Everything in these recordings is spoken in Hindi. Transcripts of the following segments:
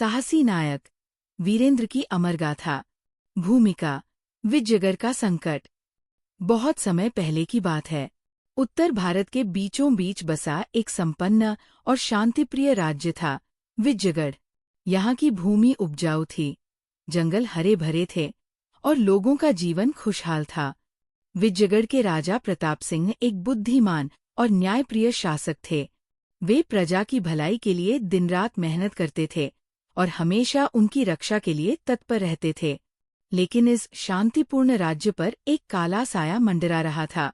साहसी नायक वीरेंद्र की अमर गाथा। भूमिका विजयगढ़ का संकट। बहुत समय पहले की बात है। उत्तर भारत के बीचों बीच बसा एक संपन्न और शांतिप्रिय राज्य था विजयगढ़। यहाँ की भूमि उपजाऊ थी, जंगल हरे भरे थे और लोगों का जीवन खुशहाल था। विजयगढ़ के राजा प्रताप सिंह एक बुद्धिमान और न्यायप्रिय शासक थे। वे प्रजा की भलाई के लिए दिन रात मेहनत करते थे और हमेशा उनकी रक्षा के लिए तत्पर रहते थे। लेकिन इस शांतिपूर्ण राज्य पर एक काला साया मंडरा रहा था।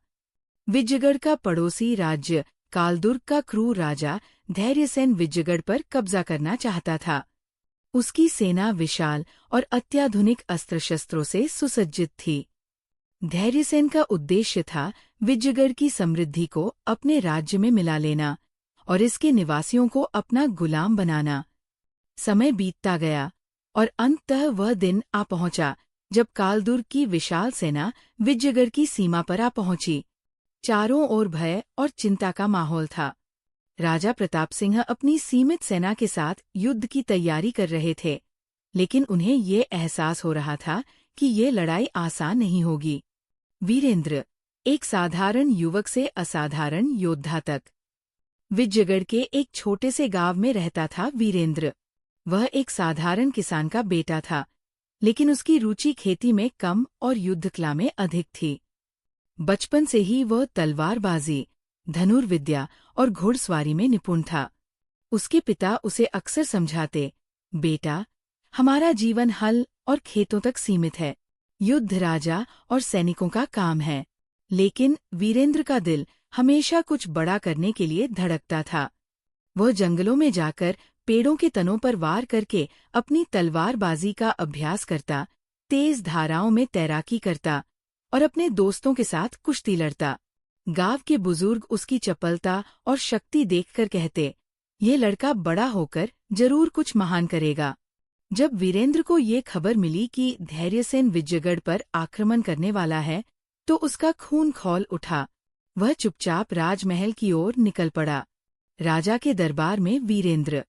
विजयगढ़ का पड़ोसी राज्य कालदुर्ग का क्रूर राजा धैर्यसेन विजयगढ़ पर कब्जा करना चाहता था। उसकी सेना विशाल और अत्याधुनिक अस्त्र शस्त्रों से सुसज्जित थी। धैर्यसेन का उद्देश्य था विजयगढ़ की समृद्धि को अपने राज्य में मिला लेना और इसके निवासियों को अपना गुलाम बनाना। समय बीतता गया और अंततः वह दिन आ पहुंचा जब कालदुर्ग की विशाल सेना विजयगढ़ की सीमा पर आ पहुंची। चारों ओर भय और चिंता का माहौल था। राजा प्रताप सिंह अपनी सीमित सेना के साथ युद्ध की तैयारी कर रहे थे, लेकिन उन्हें ये एहसास हो रहा था कि ये लड़ाई आसान नहीं होगी। वीरेंद्र, एक साधारण युवक से असाधारण योद्धा तक। विजयगढ़ के एक छोटे से गांव में रहता था वीरेंद्र। वह एक साधारण किसान का बेटा था, लेकिन उसकी रुचि खेती में कम और युद्ध कला में अधिक थी। बचपन से ही वह तलवारबाजी, धनुर्विद्या और घुड़सवारी में निपुण था। उसके पिता उसे अक्सर समझाते, बेटा, हमारा जीवन हल और खेतों तक सीमित है। युद्ध राजा और सैनिकों का काम है। लेकिन वीरेंद्र का दिल हमेशा कुछ बड़ा करने के लिए धड़कता था। वह जंगलों में जाकर पेड़ों के तनों पर वार करके अपनी तलवारबाजी का अभ्यास करता, तेज धाराओं में तैराकी करता और अपने दोस्तों के साथ कुश्ती लड़ता। गांव के बुजुर्ग उसकी चपलता और शक्ति देखकर कहते, ये लड़का बड़ा होकर जरूर कुछ महान करेगा। जब वीरेंद्र को ये खबर मिली कि धैर्यसेन विजयगढ़ पर आक्रमण करने वाला है, तो उसका खून खौल उठा। वह चुपचाप राजमहल की ओर निकल पड़ा। राजा के दरबार में वीरेंद्र।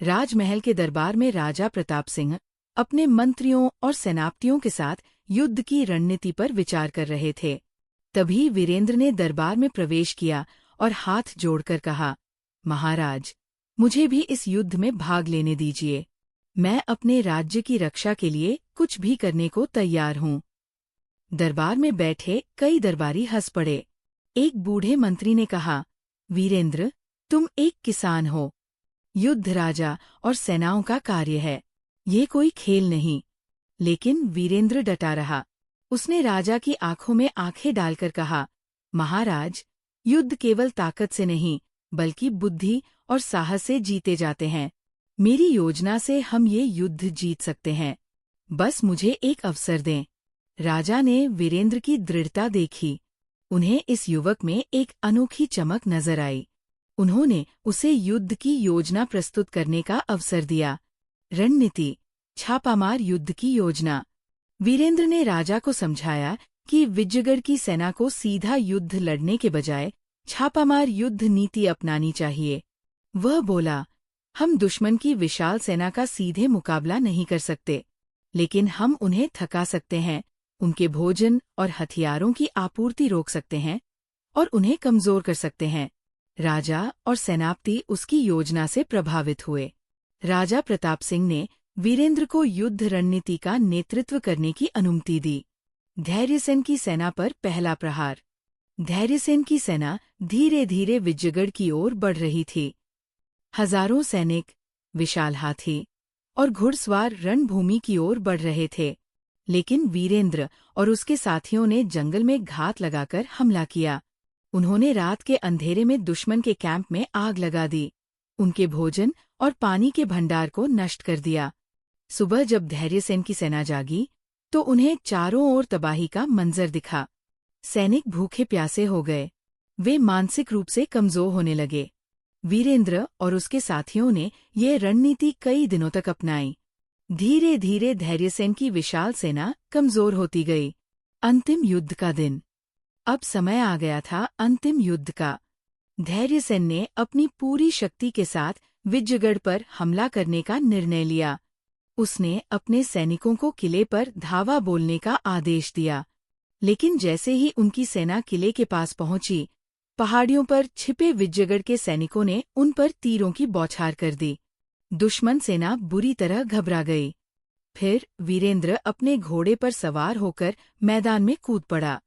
राजमहल के दरबार में राजा प्रताप सिंह अपने मंत्रियों और सेनापतियों के साथ युद्ध की रणनीति पर विचार कर रहे थे। तभी वीरेंद्र ने दरबार में प्रवेश किया और हाथ जोड़कर कहा, महाराज, मुझे भी इस युद्ध में भाग लेने दीजिए। मैं अपने राज्य की रक्षा के लिए कुछ भी करने को तैयार हूँ। दरबार में बैठे कई दरबारी हंस पड़े। एक बूढ़े मंत्री ने कहा, वीरेंद्र, तुम एक किसान हो। युद्ध राजा और सेनाओं का कार्य है, ये कोई खेल नहीं। लेकिन वीरेंद्र डटा रहा। उसने राजा की आंखों में आंखें डालकर कहा, महाराज, युद्ध केवल ताकत से नहीं, बल्कि बुद्धि और साहस से जीते जाते हैं। मेरी योजना से हम ये युद्ध जीत सकते हैं। बस मुझे एक अवसर दें। राजा ने वीरेंद्र की दृढ़ता देखी। उन्हें इस युवक में एक अनोखी चमक नजर आई। उन्होंने उसे युद्ध की योजना प्रस्तुत करने का अवसर दिया। रणनीति, छापामार युद्ध की योजना। वीरेंद्र ने राजा को समझाया कि विजयगढ़ की सेना को सीधा युद्ध लड़ने के बजाय छापामार युद्ध नीति अपनानी चाहिए। वह बोला, हम दुश्मन की विशाल सेना का सीधे मुकाबला नहीं कर सकते, लेकिन हम उन्हें थका सकते हैं, उनके भोजन और हथियारों की आपूर्ति रोक सकते हैं और उन्हें कमजोर कर सकते हैं। राजा और सेनापति उसकी योजना से प्रभावित हुए। राजा प्रताप सिंह ने वीरेंद्र को युद्ध रणनीति का नेतृत्व करने की अनुमति दी। धैर्यसेन की सेना पर पहला प्रहार। धैर्यसेन की सेना धीरे धीरे विजयगढ़ की ओर बढ़ रही थी। हजारों सैनिक, विशाल हाथी और घुड़सवार रणभूमि की ओर बढ़ रहे थे। लेकिन वीरेंद्र और उसके साथियों ने जंगल में घात लगाकर हमला किया। उन्होंने रात के अंधेरे में दुश्मन के कैंप में आग लगा दी, उनके भोजन और पानी के भंडार को नष्ट कर दिया। सुबह जब धैर्यसेन की सेना जागी, तो उन्हें चारों ओर तबाही का मंजर दिखा। सैनिक भूखे प्यासे हो गए। वे मानसिक रूप से कमजोर होने लगे। वीरेंद्र और उसके साथियों ने ये रणनीति कई दिनों तक अपनाई। धीरे धीरे धैर्यसेन की विशाल सेना कमजोर होती गई। अंतिम युद्ध का दिन। अब समय आ गया था अंतिम युद्ध का। धैर्यसेन ने अपनी पूरी शक्ति के साथ विजयगढ़ पर हमला करने का निर्णय लिया। उसने अपने सैनिकों को किले पर धावा बोलने का आदेश दिया, लेकिन जैसे ही उनकी सेना किले के पास पहुंची, पहाड़ियों पर छिपे विजयगढ़ के सैनिकों ने उन पर तीरों की बौछार कर दी। दुश्मन सेना बुरी तरह घबरा गई। फिर वीरेंद्र अपने घोड़े पर सवार होकर मैदान में कूद पड़ा।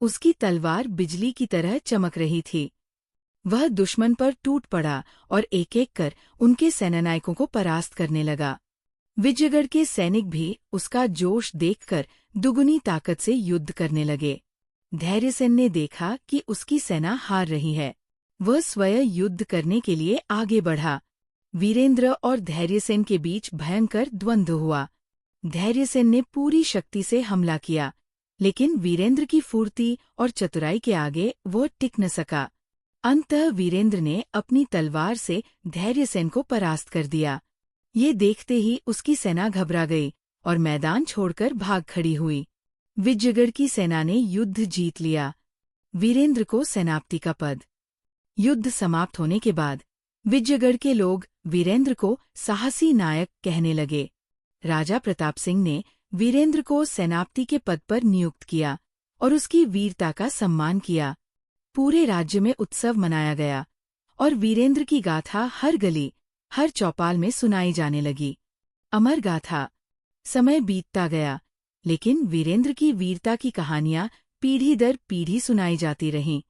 उसकी तलवार बिजली की तरह चमक रही थी। वह दुश्मन पर टूट पड़ा और एक-एक कर उनके सेनानायकों को परास्त करने लगा। विजयगढ़ के सैनिक भी उसका जोश देखकर दुगुनी ताकत से युद्ध करने लगे। धैर्यसेन ने देखा कि उसकी सेना हार रही है। वह स्वयं युद्ध करने के लिए आगे बढ़ा। वीरेंद्र और धैर्यसेन के बीच भयंकर द्वंद्व हुआ। धैर्यसेन ने पूरी शक्ति से हमला किया, लेकिन वीरेंद्र की फुर्ती और चतुराई के आगे वो टिक न सका। अंततः वीरेंद्र ने अपनी तलवार से धैर्यसेन को परास्त कर दिया। ये देखते ही उसकी सेना घबरा गई और मैदान छोड़कर भाग खड़ी हुई। विजयगढ़ की सेना ने युद्ध जीत लिया। वीरेंद्र को सेनापति का पद। युद्ध समाप्त होने के बाद विजयगढ़ के लोग वीरेंद्र को साहसी नायक कहने लगे। राजा प्रताप सिंह ने वीरेंद्र को सेनापति के पद पर नियुक्त किया और उसकी वीरता का सम्मान किया। पूरे राज्य में उत्सव मनाया गया और वीरेंद्र की गाथा हर गली, हर चौपाल में सुनाई जाने लगी। अमर गाथा। समय बीतता गया, लेकिन वीरेंद्र की वीरता की कहानियां पीढ़ी दर पीढ़ी सुनाई जाती रहीं।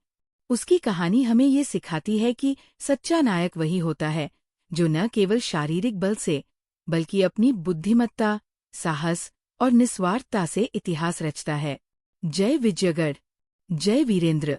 उसकी कहानी हमें ये सिखाती है कि सच्चा नायक वही होता है जो न केवल शारीरिक बल से, बल्कि अपनी बुद्धिमत्ता, साहस और निस्वार्थता से इतिहास रचता है। जय विजयगढ़, जय वीरेंद्र।